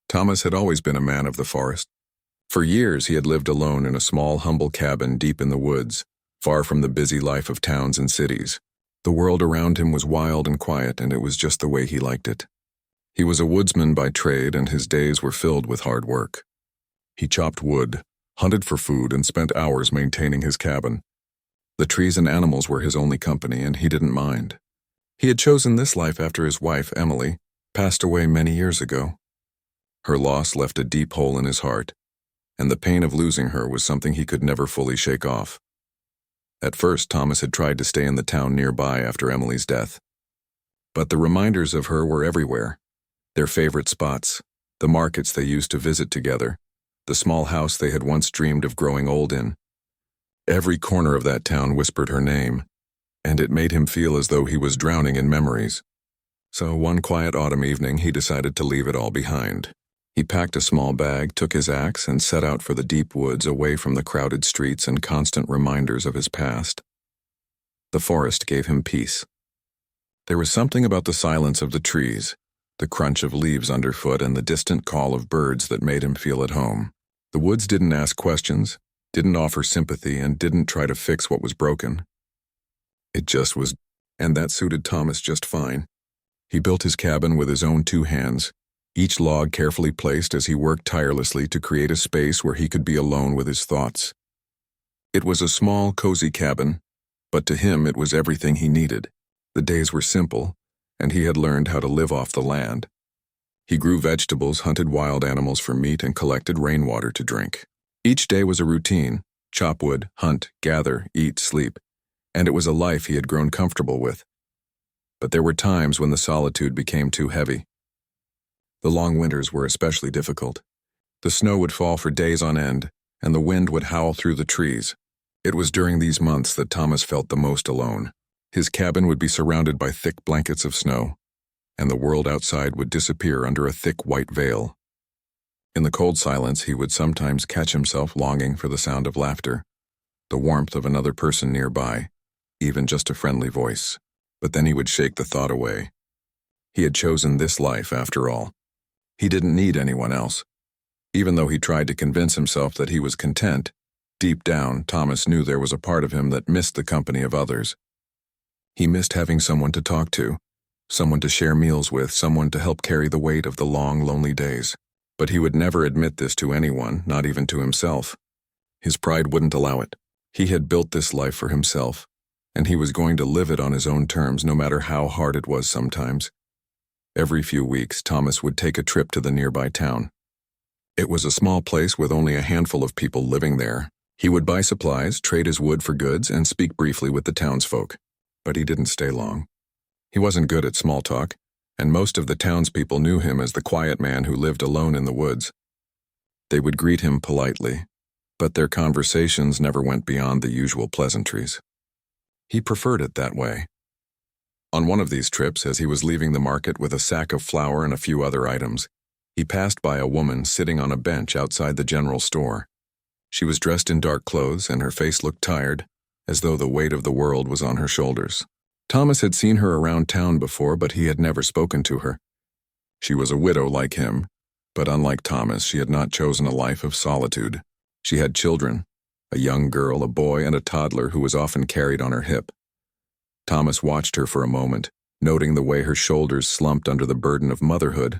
Thomas had always been a man of the forest. For years he had lived alone in a small, humble cabin deep in the woods, far from the busy life of towns and cities. The world around him was wild and quiet, and it was just the way he liked it. He was a woodsman by trade, and his days were filled with hard work. He chopped wood, hunted for food, and spent hours maintaining his cabin. The trees and animals were his only company, and he didn't mind. He had chosen this life after his wife, Emily, passed away many years ago. Her loss left a deep hole in his heart, and the pain of losing her was something he could never fully shake off. At first, Thomas had tried to stay in the town nearby after Emily's death. But the reminders of her were everywhere. Their favorite spots, the markets they used to visit together, the small house they had once dreamed of growing old in. Every corner of that town whispered her name, and it made him feel as though he was drowning in memories. So one quiet autumn evening, he decided to leave it all behind. He packed a small bag, took his axe, and set out for the deep woods away from the crowded streets and constant reminders of his past. The forest gave him peace. There was something about the silence of the trees, the crunch of leaves underfoot, and the distant call of birds that made him feel at home. The woods didn't ask questions, didn't offer sympathy, and didn't try to fix what was broken. It just was, and that suited Thomas just fine. He built his cabin with his own 2 hands, each log carefully placed as he worked tirelessly to create a space where he could be alone with his thoughts. It was a small, cozy cabin, but to him it was everything he needed. The days were simple, and he had learned how to live off the land. He grew vegetables, hunted wild animals for meat, and collected rainwater to drink. Each day was a routine: chop wood, hunt, gather, eat, sleep, and it was a life he had grown comfortable with. But there were times when the solitude became too heavy. The long winters were especially difficult. The snow would fall for days on end, and the wind would howl through the trees. It was during these months that Thomas felt the most alone. His cabin would be surrounded by thick blankets of snow, and the world outside would disappear under a thick white veil. In the cold silence, he would sometimes catch himself longing for the sound of laughter, the warmth of another person nearby, even just a friendly voice. But then he would shake the thought away. He had chosen this life after all. He didn't need anyone else. Even though he tried to convince himself that he was content, deep down, Thomas knew there was a part of him that missed the company of others. He missed having someone to talk to, someone to share meals with, someone to help carry the weight of the long, lonely days. But he would never admit this to anyone, not even to himself. His pride wouldn't allow it. He had built this life for himself, and he was going to live it on his own terms, no matter how hard it was sometimes. Every few weeks, Thomas would take a trip to the nearby town. It was a small place with only a handful of people living there. He would buy supplies, trade his wood for goods, and speak briefly with the townsfolk. But he didn't stay long. He wasn't good at small talk, and most of the townspeople knew him as the quiet man who lived alone in the woods. They would greet him politely, but their conversations never went beyond the usual pleasantries. He preferred it that way. On one of these trips, as he was leaving the market with a sack of flour and a few other items, he passed by a woman sitting on a bench outside the general store. She was dressed in dark clothes, and her face looked tired, as though the weight of the world was on her shoulders. Thomas had seen her around town before, but he had never spoken to her. She was a widow like him, but unlike Thomas, she had not chosen a life of solitude. She had children, a young girl, a boy, and a toddler who was often carried on her hip. Thomas watched her for a moment, noting the way her shoulders slumped under the burden of motherhood.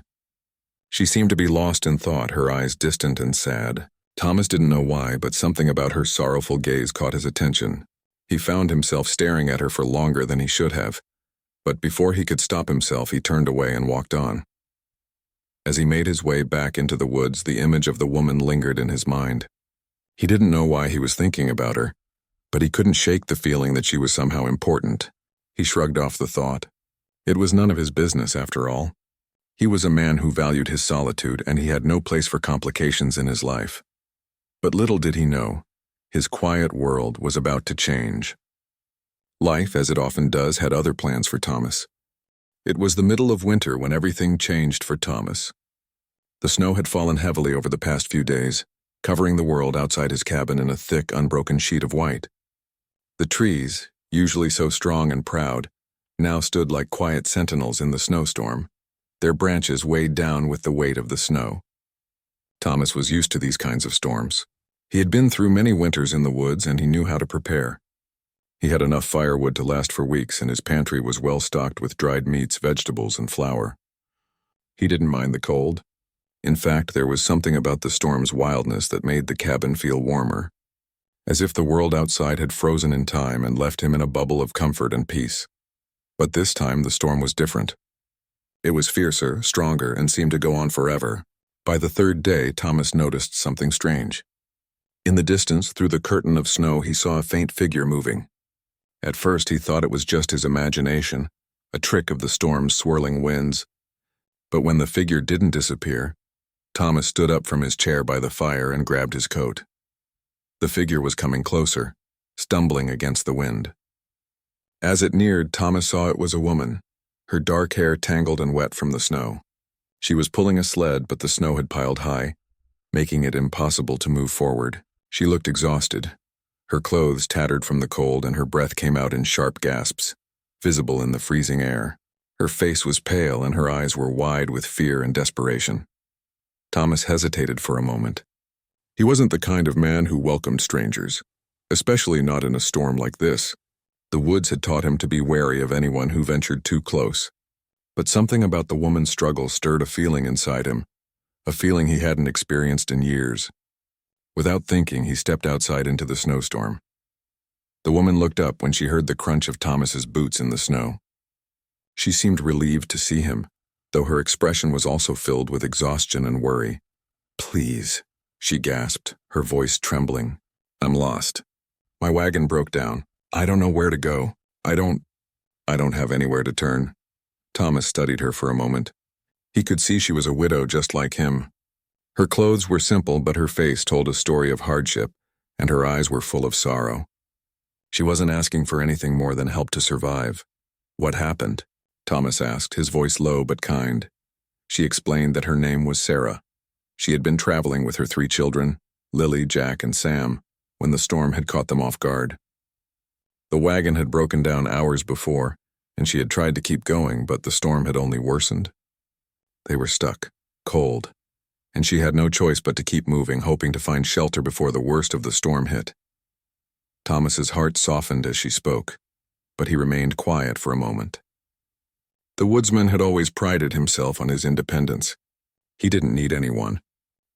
She seemed to be lost in thought, her eyes distant and sad. Thomas didn't know why, but something about her sorrowful gaze caught his attention. He found himself staring at her for longer than he should have, but before he could stop himself, he turned away and walked on. As he made his way back into the woods, the image of the woman lingered in his mind. He didn't know why he was thinking about her, but he couldn't shake the feeling that she was somehow important. He shrugged off the thought. It was none of his business, after all. He was a man who valued his solitude, and he had no place for complications in his life. But little did he know, his quiet world was about to change. Life, as it often does, had other plans for Thomas. It was the middle of winter when everything changed for Thomas. The snow had fallen heavily over the past few days, covering the world outside his cabin in a thick, unbroken sheet of white. The trees, usually so strong and proud, now stood like quiet sentinels in the snowstorm, their branches weighed down with the weight of the snow. Thomas was used to these kinds of storms. He had been through many winters in the woods and he knew how to prepare. He had enough firewood to last for weeks and his pantry was well stocked with dried meats, vegetables, and flour. He didn't mind the cold. In fact, there was something about the storm's wildness that made the cabin feel warmer, as if the world outside had frozen in time and left him in a bubble of comfort and peace. But this time the storm was different. It was fiercer, stronger, and seemed to go on forever. By the third day, Thomas noticed something strange. In the distance, through the curtain of snow, he saw a faint figure moving. At first, he thought it was just his imagination, a trick of the storm's swirling winds. But when the figure didn't disappear, Thomas stood up from his chair by the fire and grabbed his coat. The figure was coming closer, stumbling against the wind. As it neared, Thomas saw it was a woman, her dark hair tangled and wet from the snow. She was pulling a sled, but the snow had piled high, making it impossible to move forward. She looked exhausted. Her clothes tattered from the cold and her breath came out in sharp gasps, visible in the freezing air. Her face was pale and her eyes were wide with fear and desperation. Thomas hesitated for a moment. He wasn't the kind of man who welcomed strangers, especially not in a storm like this. The woods had taught him to be wary of anyone who ventured too close. But something about the woman's struggle stirred a feeling inside him, a feeling he hadn't experienced in years. Without thinking, he stepped outside into the snowstorm. The woman looked up when she heard the crunch of Thomas's boots in the snow. She seemed relieved to see him, though her expression was also filled with exhaustion and worry. "Please," she gasped, her voice trembling. "I'm lost. My wagon broke down. I don't know where to go. I don't have anywhere to turn." Thomas studied her for a moment. He could see she was a widow just like him. Her clothes were simple, but her face told a story of hardship, and her eyes were full of sorrow. She wasn't asking for anything more than help to survive. "What happened?" Thomas asked, his voice low but kind. She explained that her name was Sarah. She had been traveling with her 3 children, Lily, Jack, and Sam, when the storm had caught them off guard. The wagon had broken down hours before, and she had tried to keep going, but the storm had only worsened. They were stuck, cold, and she had no choice but to keep moving, hoping to find shelter before the worst of the storm hit. Thomas's heart softened as she spoke, but he remained quiet for a moment. The woodsman had always prided himself on his independence. He didn't need anyone.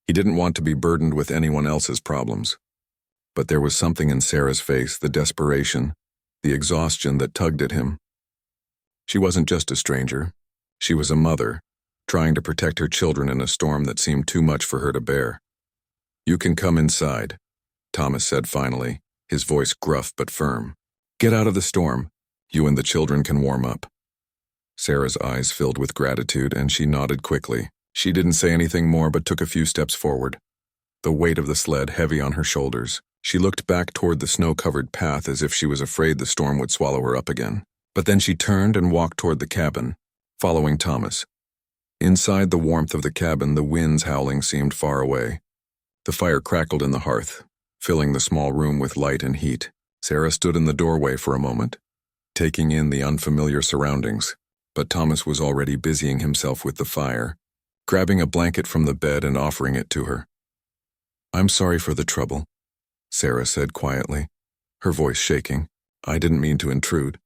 He didn't want to be burdened with anyone else's problems. But there was something in Sarah's face, the desperation, the exhaustion that tugged at him. She wasn't just a stranger. She was a mother, trying to protect her children in a storm that seemed too much for her to bear. "You can come inside," Thomas said finally, his voice gruff but firm. "Get out of the storm. You and the children can warm up." Sarah's eyes filled with gratitude, and she nodded quickly. She didn't say anything more but took a few steps forward, the weight of the sled heavy on her shoulders. She looked back toward the snow-covered path as if she was afraid the storm would swallow her up again. But then she turned and walked toward the cabin, following Thomas. Inside the warmth of the cabin, the winds howling seemed far away. The fire crackled in the hearth, filling the small room with light and heat. Sarah stood in the doorway for a moment, taking in the unfamiliar surroundings, but Thomas was already busying himself with the fire, grabbing a blanket from the bed and offering it to her. "I'm sorry for the trouble," Sarah said quietly, her voice shaking. "I didn't mean to intrude.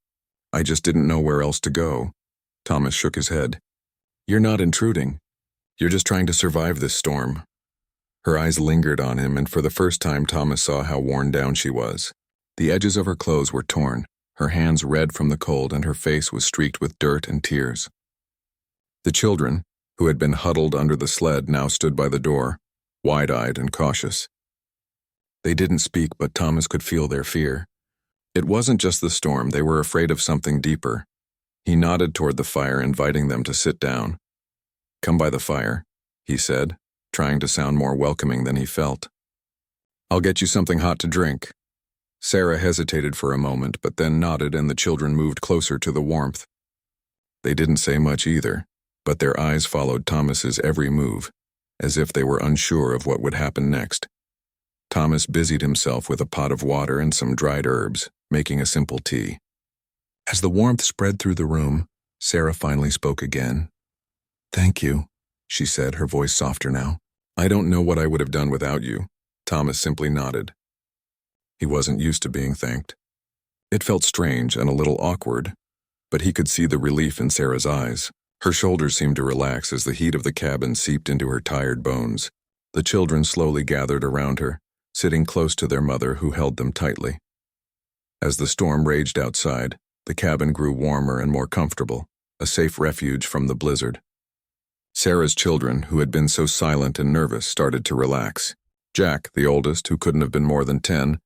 I just didn't know where else to go." Thomas shook his head. "You're not intruding. You're just trying to survive this storm." Her eyes lingered on him, and for the first time Thomas saw how worn down she was. The edges of her clothes were torn, her hands red from the cold, and her face was streaked with dirt and tears. The children, who had been huddled under the sled, now stood by the door, wide-eyed and cautious. They didn't speak, but Thomas could feel their fear. It wasn't just the storm, they were afraid of something deeper. He nodded toward the fire, inviting them to sit down. "Come by the fire," he said, trying to sound more welcoming than he felt. "I'll get you something hot to drink." Sarah hesitated for a moment, but then nodded and the children moved closer to the warmth. They didn't say much either, but their eyes followed Thomas's every move, as if they were unsure of what would happen next. Thomas busied himself with a pot of water and some dried herbs, making a simple tea. As the warmth spread through the room, Sarah finally spoke again. "Thank you," she said, her voice softer now. "I don't know what I would have done without you." Thomas simply nodded. He wasn't used to being thanked. It felt strange and a little awkward, but he could see the relief in Sarah's eyes. Her shoulders seemed to relax as the heat of the cabin seeped into her tired bones. The children slowly gathered around her, sitting close to their mother who held them tightly. As the storm raged outside, the cabin grew warmer and more comfortable, a safe refuge from the blizzard. Sarah's children, who had been so silent and nervous, started to relax. Jack, the oldest, who couldn't have been more than 10,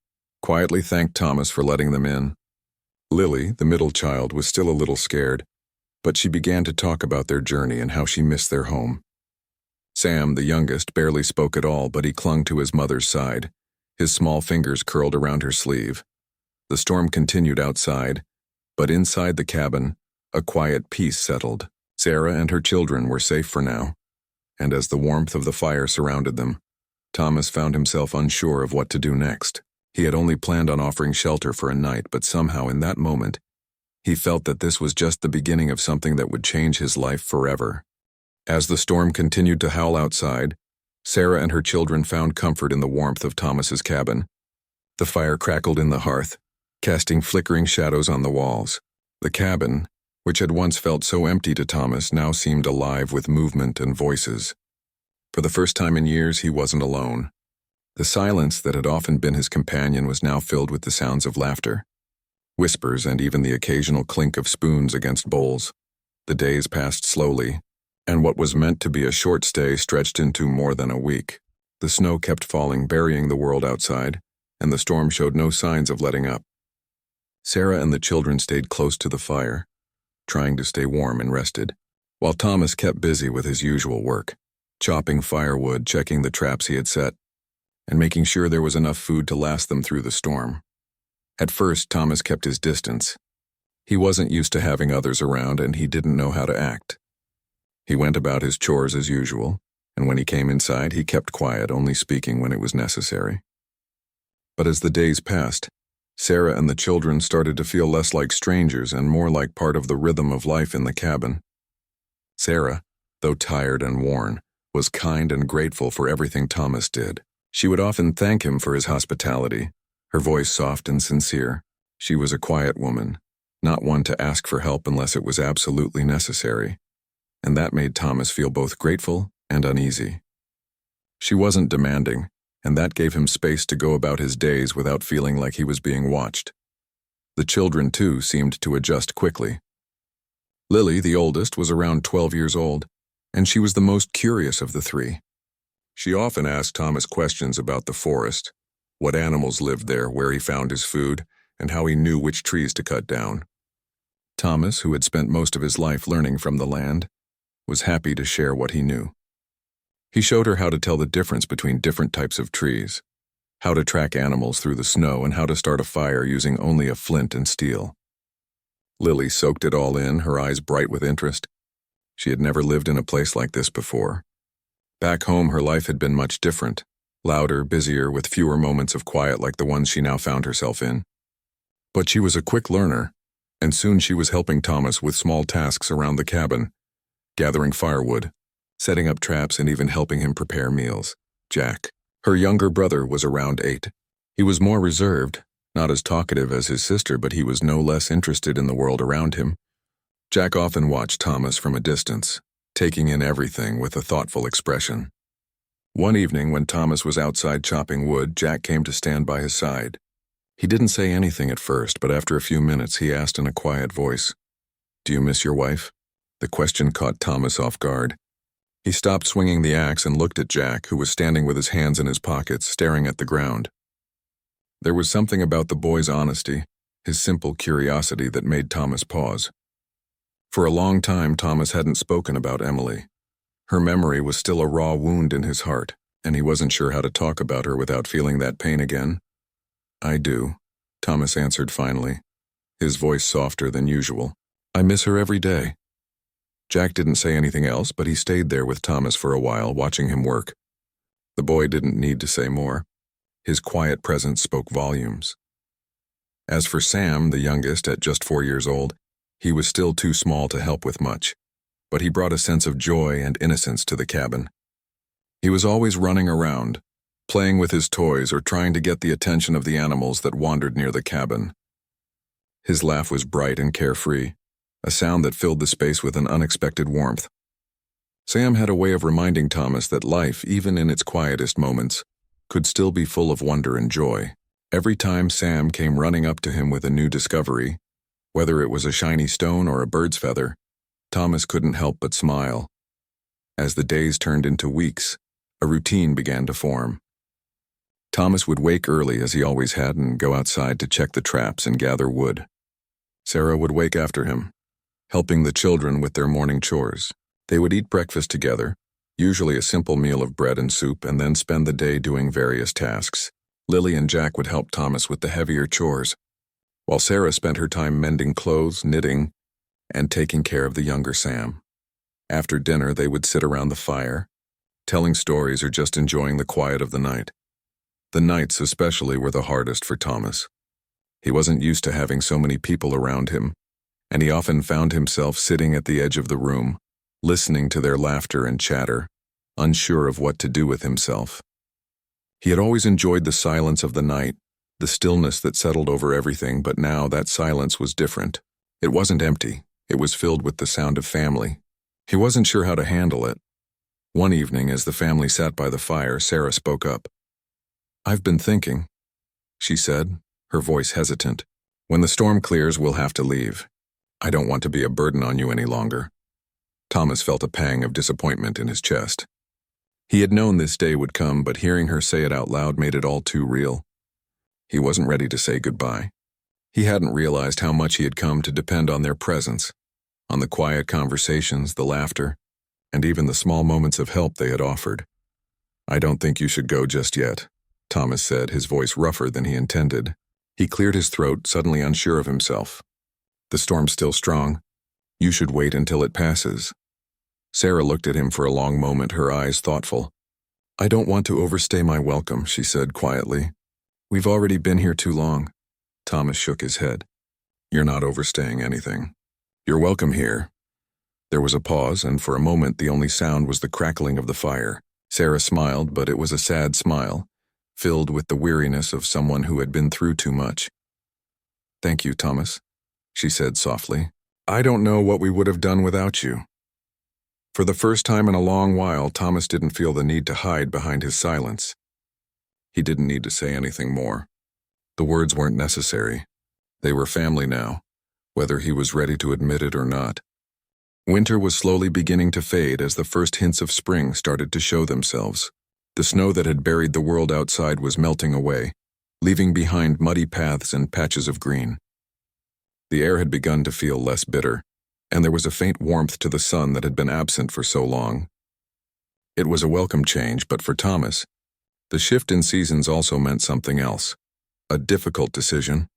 quietly thanked Thomas for letting them in. Lily, the middle child, was still a little scared, but she began to talk about their journey and how she missed their home. Sam, the youngest, barely spoke at all, but he clung to his mother's side, his small fingers curled around her sleeve. The storm continued outside, but inside the cabin, a quiet peace settled. Sarah and her children were safe for now, and as the warmth of the fire surrounded them, Thomas found himself unsure of what to do next. He had only planned on offering shelter for a night, but somehow in that moment, he felt that this was just the beginning of something that would change his life forever. As the storm continued to howl outside, Sarah and her children found comfort in the warmth of Thomas's cabin. The fire crackled in the hearth, casting flickering shadows on the walls. The cabin, which had once felt so empty to Thomas, now seemed alive with movement and voices. For the first time in years, he wasn't alone. The silence that had often been his companion was now filled with the sounds of laughter, whispers, and even the occasional clink of spoons against bowls. The days passed slowly, and what was meant to be a short stay stretched into more than a week. The snow kept falling, burying the world outside, and the storm showed no signs of letting up. Sarah and the children stayed close to the fire, trying to stay warm and rested, while Thomas kept busy with his usual work, chopping firewood, checking the traps he had set, and making sure there was enough food to last them through the storm. At first, Thomas kept his distance. He wasn't used to having others around, and he didn't know how to act. He went about his chores as usual, and when he came inside, he kept quiet, only speaking when it was necessary. But as the days passed, Sarah and the children started to feel less like strangers and more like part of the rhythm of life in the cabin. Sarah, though tired and worn, was kind and grateful for everything Thomas did. She would often thank him for his hospitality, her voice soft and sincere. She was a quiet woman, not one to ask for help unless it was absolutely necessary, and that made Thomas feel both grateful and uneasy. She wasn't demanding, and that gave him space to go about his days without feeling like he was being watched. The children, too, seemed to adjust quickly. Lily, the oldest, was around 12 years old, and she was the most curious of the three. She often asked Thomas questions about the forest, what animals lived there, where he found his food, and how he knew which trees to cut down. Thomas, who had spent most of his life learning from the land, was happy to share what he knew. He showed her how to tell the difference between different types of trees, how to track animals through the snow, and how to start a fire using only a flint and steel. Lily soaked it all in, her eyes bright with interest. She had never lived in a place like this before. Back home, her life had been much different, louder, busier, with fewer moments of quiet like the ones she now found herself in. But she was a quick learner, and soon she was helping Thomas with small tasks around the cabin, gathering firewood, setting up traps, and even helping him prepare meals. Jack, her younger brother, was around 8. He was more reserved, not as talkative as his sister, but he was no less interested in the world around him. Jack often watched Thomas from a distance, taking in everything with a thoughtful expression. One evening, when Thomas was outside chopping wood, Jack came to stand by his side. He didn't say anything at first, but after a few minutes, he asked in a quiet voice, "Do you miss your wife?" The question caught Thomas off guard. He stopped swinging the axe and looked at Jack, who was standing with his hands in his pockets, staring at the ground. There was something about the boy's honesty, his simple curiosity, that made Thomas pause. For a long time, Thomas hadn't spoken about Emily. Her memory was still a raw wound in his heart, and he wasn't sure how to talk about her without feeling that pain again. "I do," Thomas answered finally, his voice softer than usual. "I miss her every day." Jack didn't say anything else, but he stayed there with Thomas for a while, watching him work. The boy didn't need to say more. His quiet presence spoke volumes. As for Sam, the youngest, at just 4 years old, he was still too small to help with much, but he brought a sense of joy and innocence to the cabin. He was always running around, playing with his toys or trying to get the attention of the animals that wandered near the cabin. His laugh was bright and carefree, a sound that filled the space with an unexpected warmth. Sam had a way of reminding Thomas that life, even in its quietest moments, could still be full of wonder and joy. Every time Sam came running up to him with a new discovery, whether it was a shiny stone or a bird's feather, Thomas couldn't help but smile. As the days turned into weeks, a routine began to form. Thomas would wake early as he always had and go outside to check the traps and gather wood. Sarah would wake after him, helping the children with their morning chores. They would eat breakfast together, usually a simple meal of bread and soup, and then spend the day doing various tasks. Lily and Jack would help Thomas with the heavier chores, while Sarah spent her time mending clothes, knitting, and taking care of the younger Sam. After dinner, they would sit around the fire, telling stories or just enjoying the quiet of the night. The nights especially were the hardest for Thomas. He wasn't used to having so many people around him, and he often found himself sitting at the edge of the room, listening to their laughter and chatter, unsure of what to do with himself. He had always enjoyed the silence of the night, the stillness that settled over everything, but now that silence was different. It wasn't empty, it was filled with the sound of family. He wasn't sure how to handle it. One evening, as the family sat by the fire, Sarah spoke up. "I've been thinking," she said, her voice hesitant. "When the storm clears, we'll have to leave. I don't want to be a burden on you any longer." Thomas felt a pang of disappointment in his chest. He had known this day would come, but hearing her say it out loud made it all too real. He wasn't ready to say goodbye. He hadn't realized how much he had come to depend on their presence, on the quiet conversations, the laughter, and even the small moments of help they had offered. "I don't think you should go just yet," Thomas said, his voice rougher than he intended. He cleared his throat, suddenly unsure of himself. "The storm's still strong. You should wait until it passes." Sarah looked at him for a long moment, her eyes thoughtful. "I don't want to overstay my welcome," she said quietly. "We've already been here too long." Thomas shook his head. "You're not overstaying anything. You're welcome here." There was a pause, and for a moment the only sound was the crackling of the fire. Sarah smiled, but it was a sad smile, filled with the weariness of someone who had been through too much. "Thank you, Thomas," she said softly. "I don't know what we would have done without you." For the first time in a long while, Thomas didn't feel the need to hide behind his silence. He didn't need to say anything more. The words weren't necessary. They were family now, whether he was ready to admit it or not. Winter was slowly beginning to fade as the first hints of spring started to show themselves. The snow that had buried the world outside was melting away, leaving behind muddy paths and patches of green. The air had begun to feel less bitter, and there was a faint warmth to the sun that had been absent for so long. It was a welcome change, but for Thomas, the shift in seasons also meant something else, a difficult decision.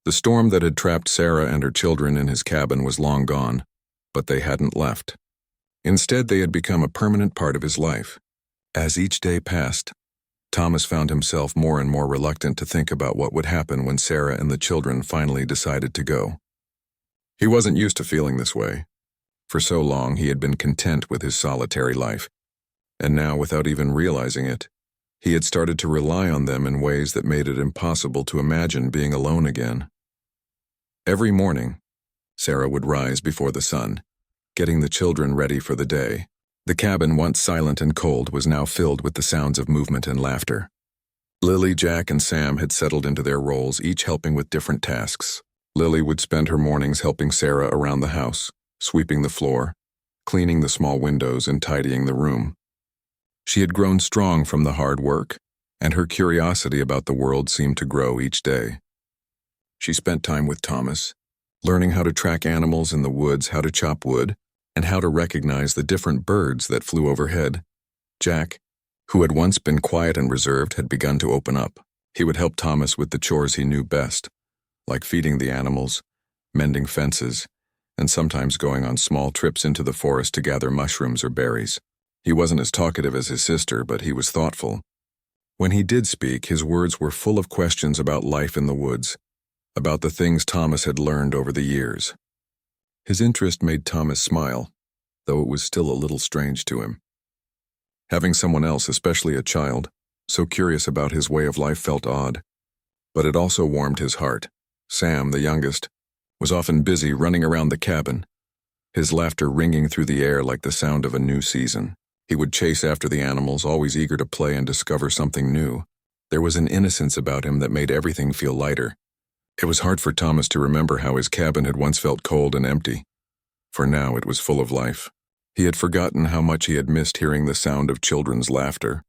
The storm that had trapped Sarah and her children in his cabin was long gone, but they hadn't left. Instead, they had become a permanent part of his life. As each day passed, Thomas found himself more and more reluctant to think about what would happen when Sarah and the children finally decided to go. He wasn't used to feeling this way. For so long, he had been content with his solitary life, and now, without even realizing it, he had started to rely on them in ways that made it impossible to imagine being alone again. Every morning, Sarah would rise before the sun, getting the children ready for the day. The cabin, once silent and cold, was now filled with the sounds of movement and laughter. Lily, Jack, and Sam had settled into their roles, each helping with different tasks. Lily would spend her mornings helping Sarah around the house, sweeping the floor, cleaning the small windows, and tidying the room. She had grown strong from the hard work, and her curiosity about the world seemed to grow each day. She spent time with Thomas, learning how to track animals in the woods, how to chop wood, and how to recognize the different birds that flew overhead. Jack, who had once been quiet and reserved, had begun to open up. He would help Thomas with the chores he knew best, like feeding the animals, mending fences, and sometimes going on small trips into the forest to gather mushrooms or berries. He wasn't as talkative as his sister, but he was thoughtful. When he did speak, his words were full of questions about life in the woods, about the things Thomas had learned over the years. His interest made Thomas smile, though it was still a little strange to him. Having someone else, especially a child, so curious about his way of life felt odd. But it also warmed his heart. Sam, the youngest, was often busy running around the cabin, his laughter ringing through the air like the sound of a new season. He would chase after the animals, always eager to play and discover something new. There was an innocence about him that made everything feel lighter. It was hard for Thomas to remember how his cabin had once felt cold and empty, for now it was full of life. He had forgotten how much he had missed hearing the sound of children's laughter,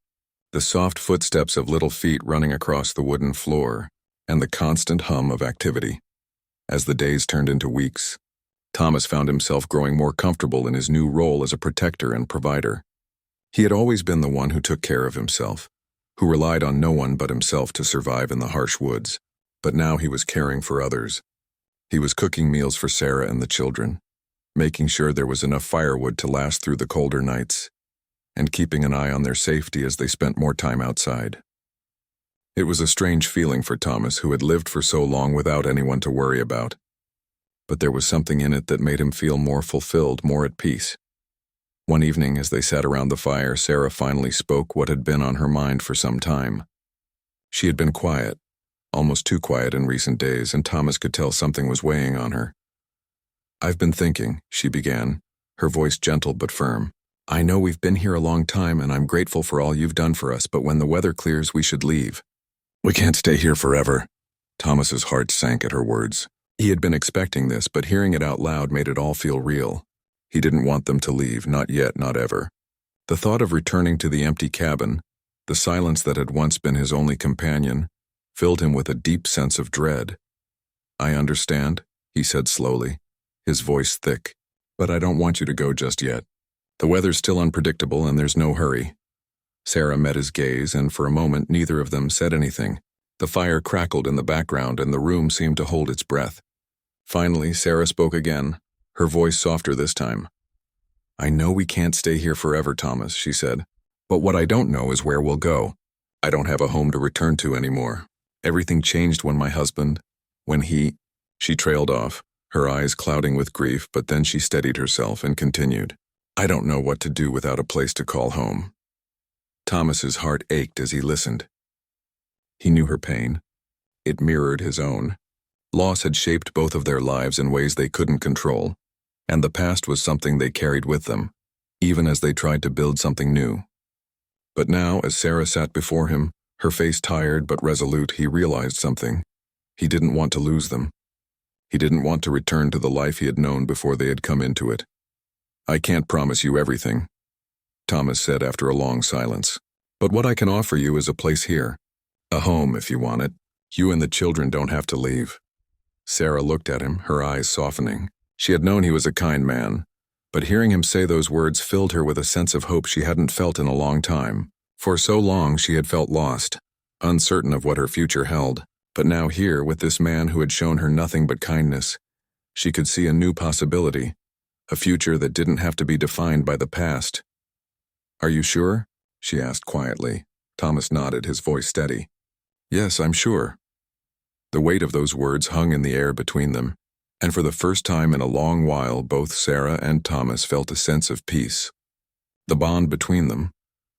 the soft footsteps of little feet running across the wooden floor, and the constant hum of activity. As the days turned into weeks, Thomas found himself growing more comfortable in his new role as a protector and provider. He had always been the one who took care of himself, who relied on no one but himself to survive in the harsh woods. But now he was caring for others. He was cooking meals for Sarah and the children, making sure there was enough firewood to last through the colder nights, and keeping an eye on their safety as they spent more time outside. It was a strange feeling for Thomas, who had lived for so long without anyone to worry about. But there was something in it that made him feel more fulfilled, more at peace. One evening, as they sat around the fire, Sarah finally spoke what had been on her mind for some time. She had been quiet, almost too quiet in recent days, and Thomas could tell something was weighing on her. "I've been thinking," she began, her voice gentle but firm. "I know we've been here a long time, and I'm grateful for all you've done for us, but when the weather clears, we should leave." "We can't stay here forever." Thomas's heart sank at her words. He had been expecting this, but hearing it out loud made it all feel real. He didn't want them to leave, not yet, not ever. The thought of returning to the empty cabin, the silence that had once been his only companion, filled him with a deep sense of dread. "I understand," he said slowly, his voice thick, "but I don't want you to go just yet. The weather's still unpredictable and there's no hurry." Sarah met his gaze, and for a moment neither of them said anything. The fire crackled in the background and the room seemed to hold its breath. Finally, Sarah spoke again, her voice softer this time. "I know we can't stay here forever, Thomas," she said, "but what I don't know is where we'll go. I don't have a home to return to anymore. Everything changed when my husband, when he—" She trailed off, her eyes clouding with grief, but then she steadied herself and continued. "I don't know what to do without a place to call home." Thomas's heart ached as he listened. He knew her pain. It mirrored his own. Loss had shaped both of their lives in ways they couldn't control, and the past was something they carried with them, even as they tried to build something new. But now, as Sarah sat before him, her face tired but resolute, he realized something. He didn't want to lose them. He didn't want to return to the life he had known before they had come into it. "I can't promise you everything," Thomas said after a long silence. "But what I can offer you is a place here. A home, if you want it. You and the children don't have to leave." Sarah looked at him, her eyes softening. She had known he was a kind man, but hearing him say those words filled her with a sense of hope she hadn't felt in a long time. For so long she had felt lost, uncertain of what her future held. But now here, with this man who had shown her nothing but kindness, she could see a new possibility, a future that didn't have to be defined by the past. "Are you sure?" she asked quietly. Thomas nodded, his voice steady. "Yes, I'm sure." The weight of those words hung in the air between them, and for the first time in a long while both Sarah and Thomas felt a sense of peace. The bond between them,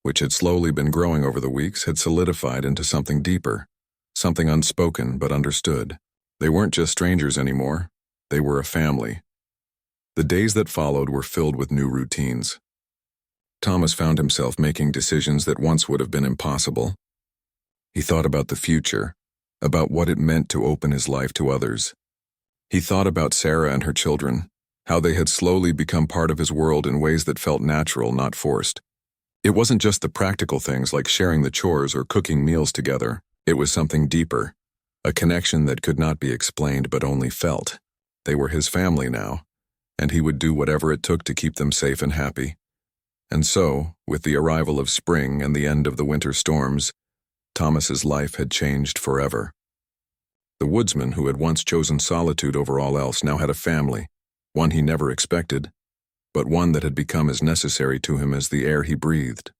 which had slowly been growing over the weeks, had solidified into something deeper, something unspoken but understood. They weren't just strangers anymore, they were a family. The days that followed were filled with new routines. Thomas found himself making decisions that once would have been impossible. He thought about the future, about what it meant to open his life to others. He thought about Sarah and her children, how they had slowly become part of his world in ways that felt natural, not forced. It wasn't just the practical things like sharing the chores or cooking meals together. It was something deeper, a connection that could not be explained but only felt. They were his family now, and he would do whatever it took to keep them safe and happy. And so, with the arrival of spring and the end of the winter storms, Thomas's life had changed forever. The woodsman who had once chosen solitude over all else now had a family, one he never expected, but one that had become as necessary to him as the air he breathed.